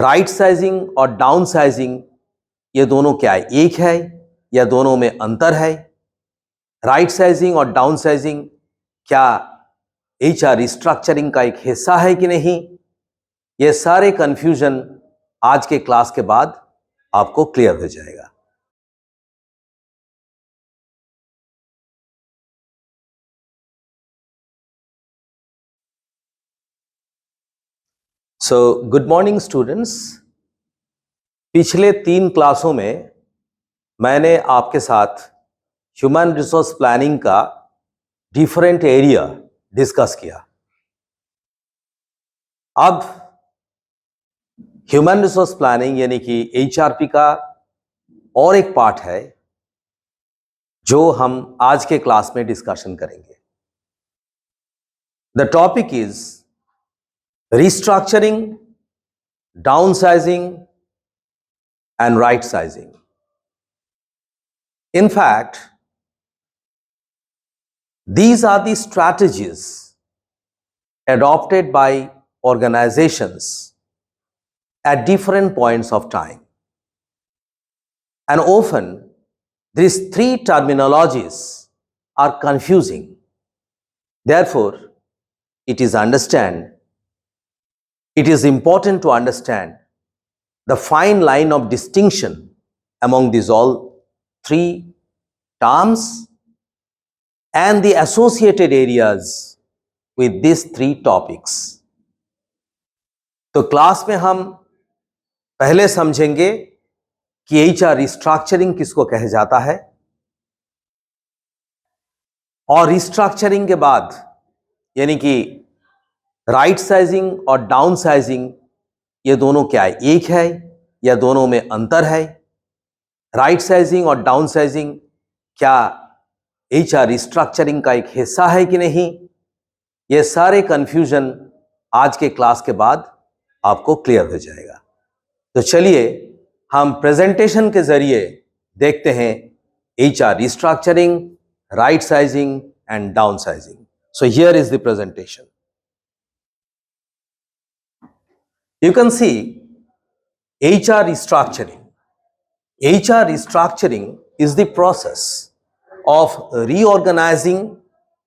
Right sizing और down sizing ये दोनों क्या है, एक है या दोनों में अंतर है? राइट साइजिंग और डाउन साइजिंग क्या एचआर रिस्ट्रक्चरिंग का एक हिस्सा है कि नहीं? ये सारे कंफ्यूजन आज के क्लास के बाद आपको क्लियर हो जाएगा। So good morning students. पिछले 3 क्लासों में मैंने आपके साथ ह्यूमन रिसोर्स प्लानिंग का डिफरेंट एरिया डिस्कस किया। अब ह्यूमन रिसोर्स प्लानिंग यानी कि एचआरपी का और एक पार्ट है जो हम आज के क्लास में डिस्कशन करेंगे। The topic is restructuring, downsizing and right sizing. In fact, these are the strategies adopted by organizations at different points of time. And often, these 3 terminologies are confusing. Therefore, it is important to understand the fine line of distinction among these all 3 terms and the associated areas with these 3 topics. तो class में हम पहले समझेंगे कि HR restructuring किसको कहा जाता है, और रिस्ट्रक्चरिंग के बाद यानी कि राइट साइजिंग और डाउन साइजिंग ये दोनों क्या है, एक है या दोनों में अंतर है? राइट साइजिंग और डाउन साइजिंग क्या एचआर रिस्ट्रक्चरिंग का एक हिस्सा है कि नहीं? ये सारे कंफ्यूजन आज के क्लास के बाद आपको क्लियर हो जाएगा। तो चलिए हम प्रेजेंटेशन के जरिए देखते हैं HR restructuring, right sizing and down sizing. So here is the presentation. You can see HR restructuring. HR restructuring is the process of reorganizing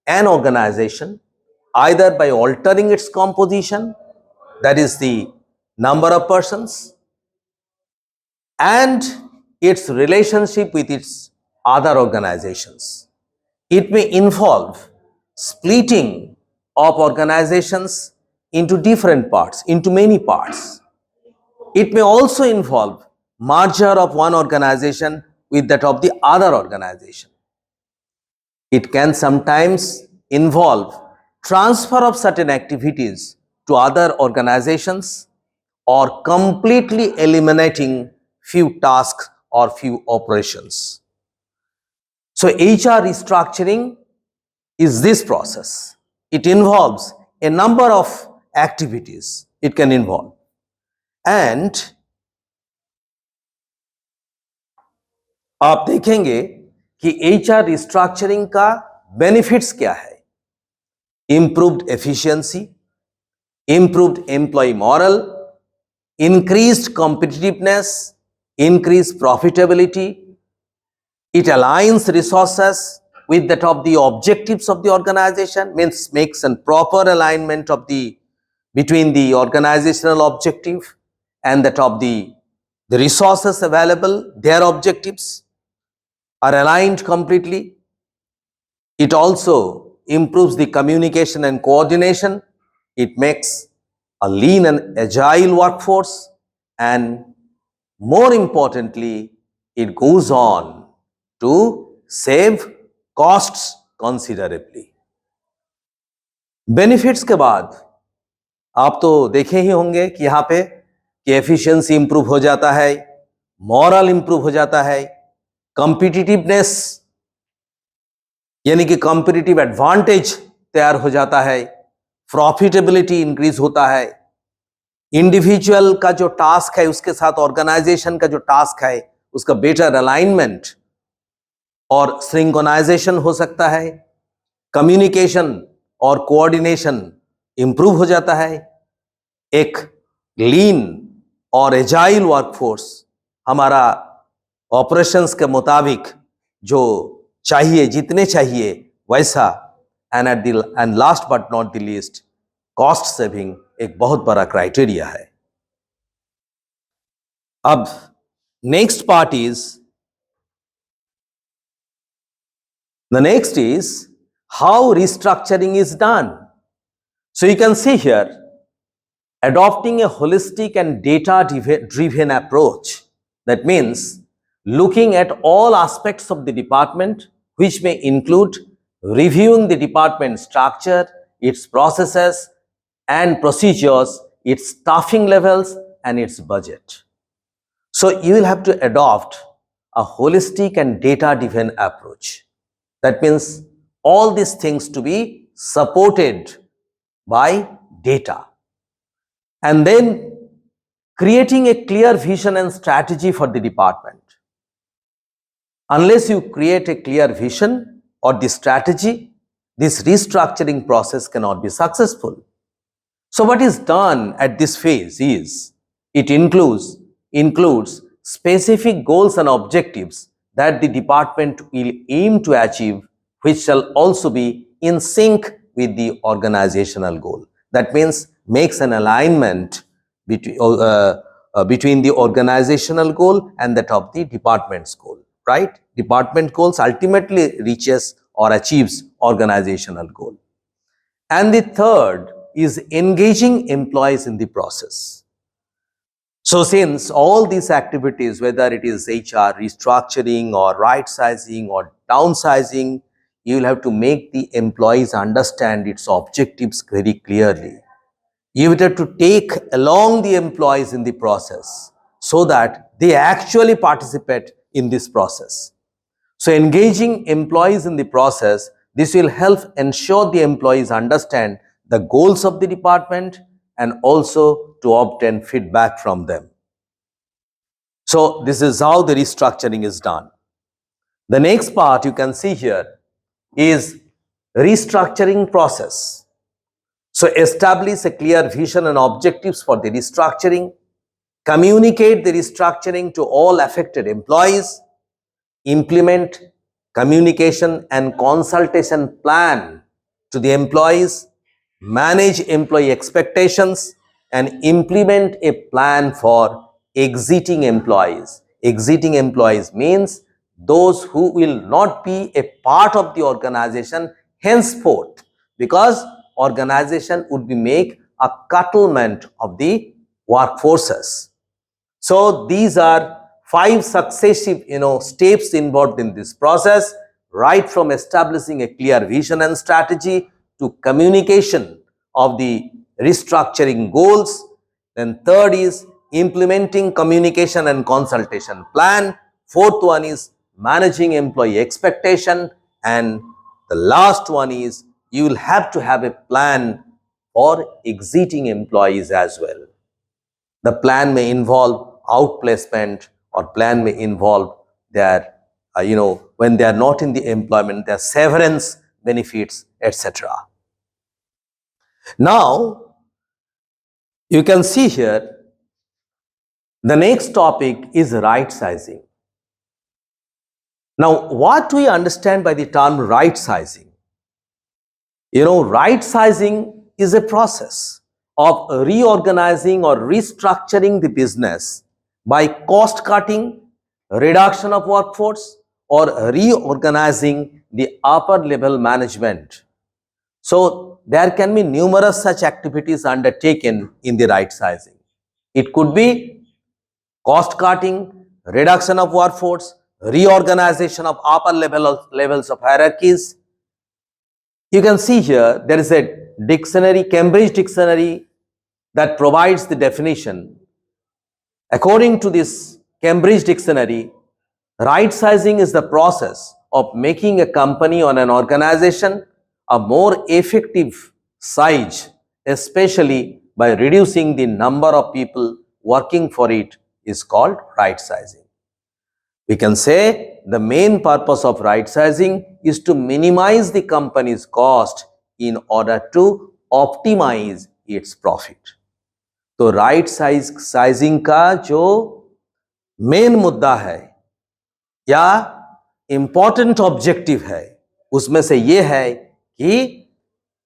an organization either by altering its composition, that is the number of persons, and its relationship with its other organizations. It may involve splitting of organizations into different parts, into many parts. It may also involve merger of one organization with that of the other organization. It can sometimes involve transfer of certain activities to other organizations or completely eliminating few tasks or few operations. So HR restructuring is this process. It involves a number of activities it can involve, and आप देखेंगे कि HR restructuring का benefits क्या है. Improved efficiency, improved employ morale, increased competitiveness, increased profitability. It aligns resources with that of the objectives of the organization, means makes a proper alignment of between the organizational objective and that of the resources available. Their objectives are aligned completely. It also improves the communication and coordination. It makes a lean and agile workforce, and more importantly, it goes on to save costs considerably. Benefits के बाद आप तो देखे ही होंगे कि यहाँ पे कि एफिशिएंसी इंप्रूव हो जाता है, मॉरल इंप्रूव हो जाता है, कॉम्पिटिटिवनेस यानी कि कॉम्पिटिटिव एडवांटेज तैयार हो जाता है, प्रॉफिटेबिलिटी इंक्रीज होता है, इंडिविजुअल का जो टास्क है उसके साथ ऑर्गेनाइजेशन का जो टास्क है उसका बेटर अलाइनमेंट और सिंक्रोनाइजेशन हो सकता है, कम्युनिकेशन और कोऑर्डिनेशन इंप्रूव हो जाता है, एक लीन और एजाइल वर्कफोर्स हमारा ऑपरेशंस के मुताबिक जो चाहिए, जितने चाहिए वैसा, and last but not the least, cost saving एक बहुत बड़ा क्राइटेरिया है। अब next part is, the next is how restructuring is done. So you can see here, adopting a holistic and data driven approach. That means looking at all aspects of the department, which may include reviewing the department structure, its processes and procedures, its staffing levels and its budget. So you will have to adopt a holistic and data driven approach. That means all these things to be supported by data. And then creating a clear vision and strategy for the department. Unless you create a clear vision or the strategy, this restructuring process cannot be successful. So what is done at this phase is, it includes specific goals and objectives that the department will aim to achieve, which shall also be in sync with the organizational goal. That means makes an alignment between the organizational goal and that of the department's goal, right? Department goals ultimately reaches or achieves organizational goal. And the third is engaging employees in the process. So since all these activities, whether it is HR, restructuring or rightsizing or downsizing, you will have to make the employees understand its objectives very clearly. You will have to take along the employees in the process so that they actually participate in this process. So engaging employees in the process, this will help ensure the employees understand the goals of the department and also to obtain feedback from them. So this is how the restructuring is done. The next part you can see here is restructuring process. So establish a clear vision and objectives for the restructuring, communicate the restructuring to all affected employees, implement communication and consultation plan to the employees, manage employee expectations, and implement a plan for exiting employees. Exiting employees means those who will not be a part of the organization henceforth, because organization would be make a curtailment of the workforces. So these are 5 successive steps involved in this process, right from establishing a clear vision and strategy to communication of the restructuring goals. Then third is implementing communication and consultation plan. Fourth one is managing employee expectation, and the last one is you will have to have a plan for exiting employees as well. The plan may involve outplacement, or plan may involve their, when they are not in the employment, their severance benefits, etc. Now, you can see here, the next topic is right sizing. Now, what do we understand by the term right sizing? Right sizing is a process of reorganizing or restructuring the business by cost cutting, reduction of workforce, or reorganizing the upper level management. So there can be numerous such activities undertaken in the right sizing. It could be cost cutting, reduction of workforce, reorganization of upper levels of hierarchies. You can see here there is a dictionary, Cambridge Dictionary, that provides the definition. According to this Cambridge Dictionary, right sizing is the process of making a company or an organization a more effective size, especially by reducing the number of people working for it, is called right sizing. We can say the main purpose of right sizing is to minimize the company's cost in order to optimize its profit. तो right sizing का जो main मुद्दा है या important objective है, उसमें से ये है कि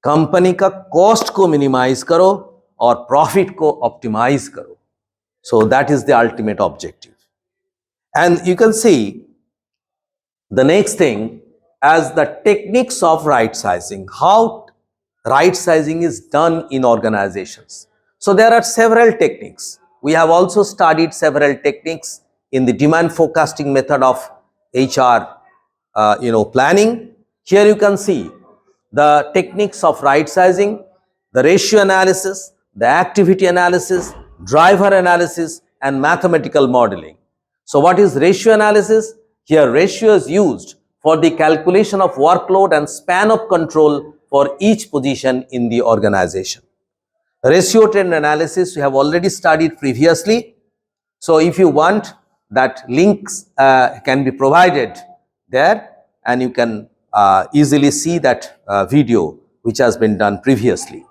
कंपनी का कॉस्ट को मिनिमाइज करो और प्रॉफिट को ऑप्टिमाइज करो. So that is the ultimate objective. And you can see the next thing as the techniques of right sizing, how right sizing is done in organizations. So there are several techniques. We have also studied several techniques in the demand forecasting method of HR planning. Here you can see the techniques of right sizing, the ratio analysis, the activity analysis, driver analysis, and mathematical modeling. So what is ratio analysis? Here ratio is used for the calculation of workload and span of control for each position in the organization. Ratio trend analysis we have already studied previously. So if you want, that links can be provided there, and you can easily see that video which has been done previously.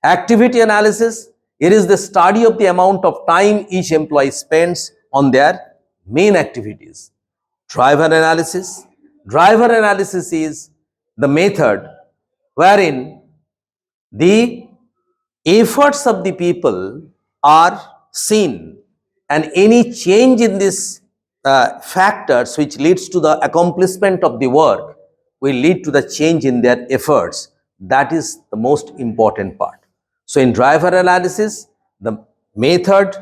Activity analysis, it is the study of the amount of time each employee spends on their main activities. Driver analysis. Driver analysis is the method wherein the efforts of the people are seen, and any change in these factors which leads to the accomplishment of the work will lead to the change in their efforts. That is the most important part. So in driver analysis, the method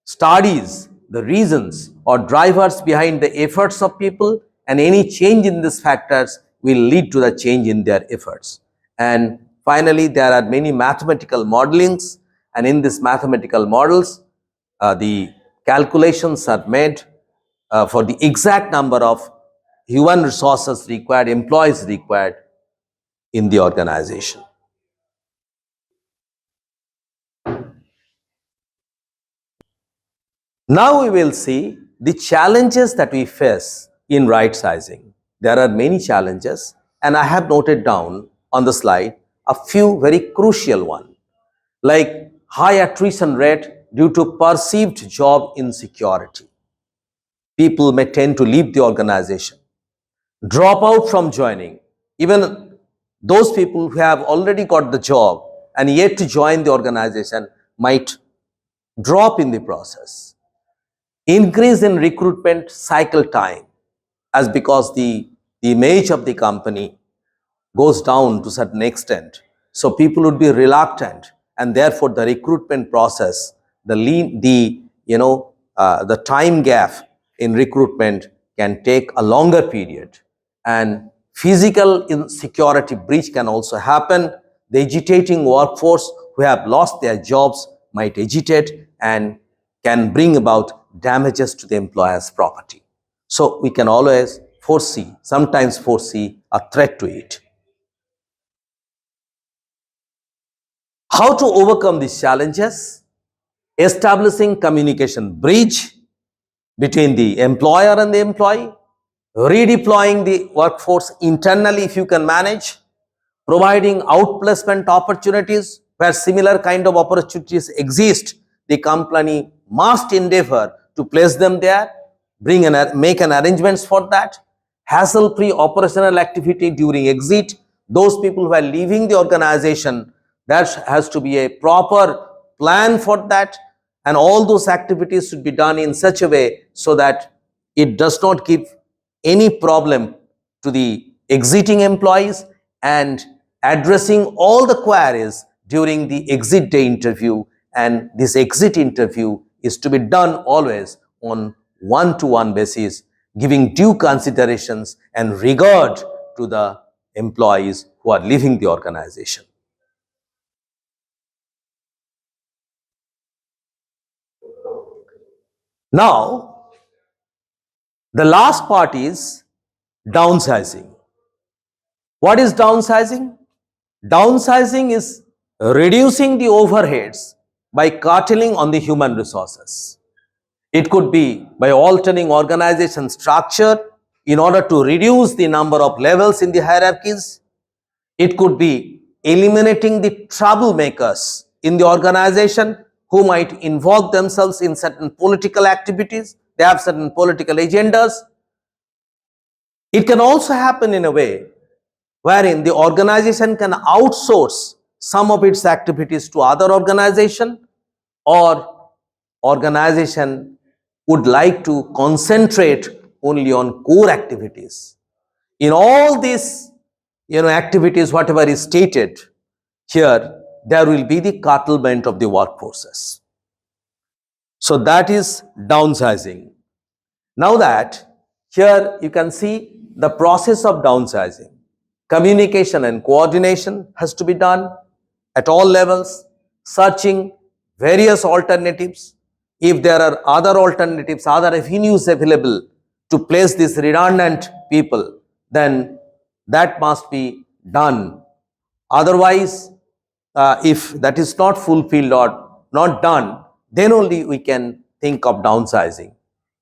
studies the reasons or drivers behind the efforts of people, and any change in these factors will lead to the change in their efforts. And finally, there are many mathematical modelings, and in these mathematical models, the calculations are made for the exact number of human resources required, employees required in the organization. Now we will see the challenges that we face in right sizing. There are many challenges, and I have noted down on the slide a few very crucial ones, like high attrition rate due to perceived job insecurity. People may tend to leave the organization, drop out from joining. Even those people who have already got the job and yet to join the organization might drop in the process. Increase in recruitment cycle time, as because the image of the company goes down to a certain extent. So people would be reluctant, and therefore the recruitment process, the time gap in recruitment can take a longer period, and physical insecurity breach can also happen. The agitating workforce who have lost their jobs might agitate and can bring about damages to the employer's property. So we can always sometimes foresee a threat to it. How to overcome these challenges? Establishing communication bridge between the employer and the employee, redeploying the workforce internally if you can manage, providing outplacement opportunities where similar kind of opportunities exist. The company must endeavor to place them there, make an arrangements for that. Hassle-free operational activity during exit. Those people who are leaving the organization, there has to be a proper plan for that, and all those activities should be done in such a way so that it does not give any problem to the exiting employees, and addressing all the queries during the exit day interview. And this exit interview is to be done always on one-to-one basis, giving due considerations and regard to the employees who are leaving the organization. Now, the last part is downsizing. What is downsizing? Downsizing is reducing the overheads by curtailing on the human resources. It could be by altering organization structure in order to reduce the number of levels in the hierarchies. It could be eliminating the troublemakers in the organization who might involve themselves in certain political activities. They have certain political agendas. It can also happen in a way wherein the organization can outsource some of its activities to other organization, or organization would like to concentrate only on core activities. In all these activities, whatever is stated here, there will be the curtailment of the workforces. So that is downsizing. Now that here you can see the process of downsizing. Communication and coordination has to be done at all levels, searching various alternatives. If there are other alternatives, other avenues available to place these redundant people, then that must be done. Otherwise, if that is not fulfilled or not done, then only we can think of downsizing.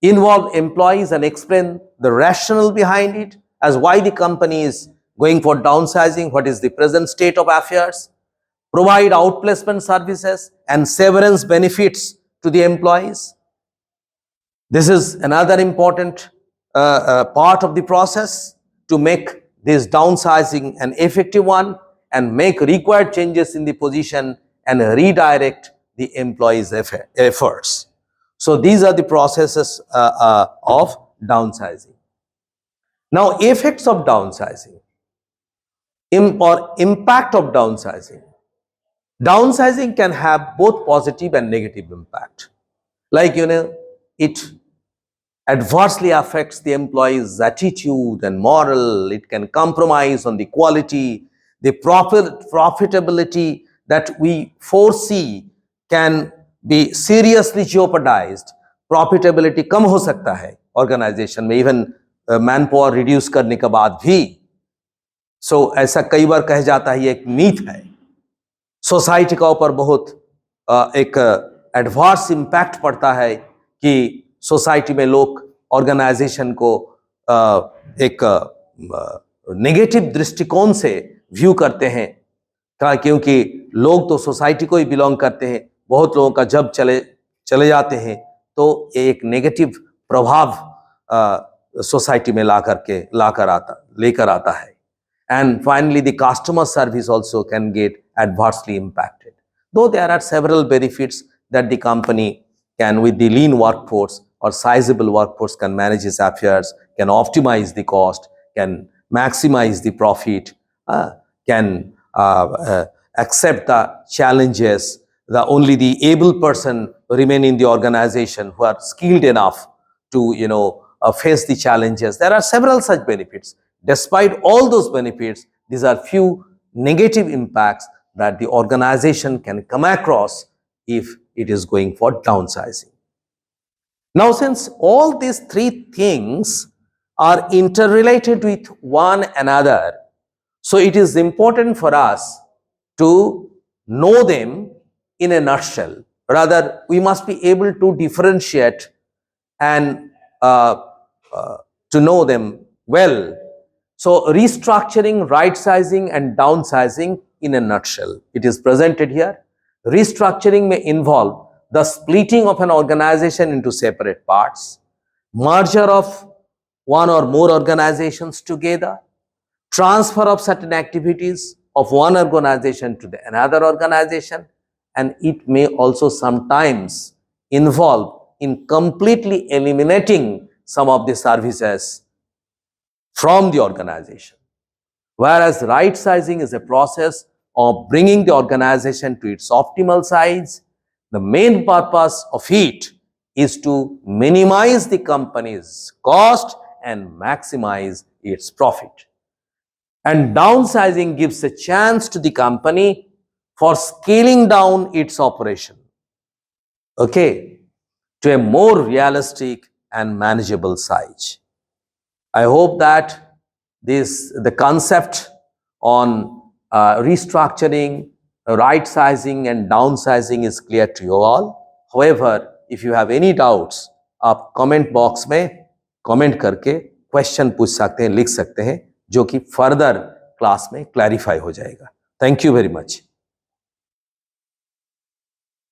Involve employees and explain the rationale behind it, as why the company is going for downsizing, what is the present state of affairs. Provide outplacement services and severance benefits to the employees. This is another important part of the process to make this downsizing an effective one, and make required changes in the position and redirect the employees' efforts. So these are the processes of downsizing. Now, effects of downsizing or impact of downsizing. Downsizing can have both positive and negative impact. Like, it adversely affects the employee's attitude and moral. It can compromise on the quality, the profitability that we foresee can be seriously jeopardized. Profitability कम हो सकता है organization में, even manpower reduce करने के बाद भी. So ऐसा कई बार कह जाता है, ये एक मीथ है. सोसाइटी का ऊपर बहुत एक एडवर्स इम्पैक्ट पड़ता है कि सोसाइटी में लोग ऑर्गेनाइजेशन को एक नेगेटिव दृष्टिकोण से व्यू करते हैं, क्योंकि लोग तो सोसाइटी को ही बिलोंग करते हैं. बहुत लोगों का जब चले जाते हैं तो एक नेगेटिव प्रभाव सोसाइटी में लेकर आता है. And finally, the customer service also can get adversely impacted. Though there are several benefits that the company can, with the lean workforce or sizable workforce, can manage its affairs, can optimize the cost, can maximize the profit, can accept the challenges. Only the able person remain in the organization who are skilled enough to face the challenges. There are several such benefits. Despite all those benefits, these are few negative impacts that the organization can come across if it is going for downsizing. Now, since all these three things are interrelated with one another, so it is important for us to know them in a nutshell. Rather, we must be able to differentiate and to know them well. So, restructuring, rightsizing and downsizing in a nutshell. It is presented here. Restructuring may involve the splitting of an organization into separate parts, merger of one or more organizations together, transfer of certain activities of one organization to another organization, and it may also sometimes involve in completely eliminating some of the services from the organization. Whereas rightsizing is a process of bringing the organization to its optimal size. The main purpose of it is to minimize the company's cost and maximize its profit. And downsizing gives a chance to the company for scaling down its operation, okay, to a more realistic and manageable size. I hope that the concept on restructuring, rightsizing and downsizing is clear to you all. However, if you have any doubts, आप comment box में comment करके question पूछ सकते हैं, लिख सकते हैं, जो कि further class में clarify हो जाएगा. Thank you very much.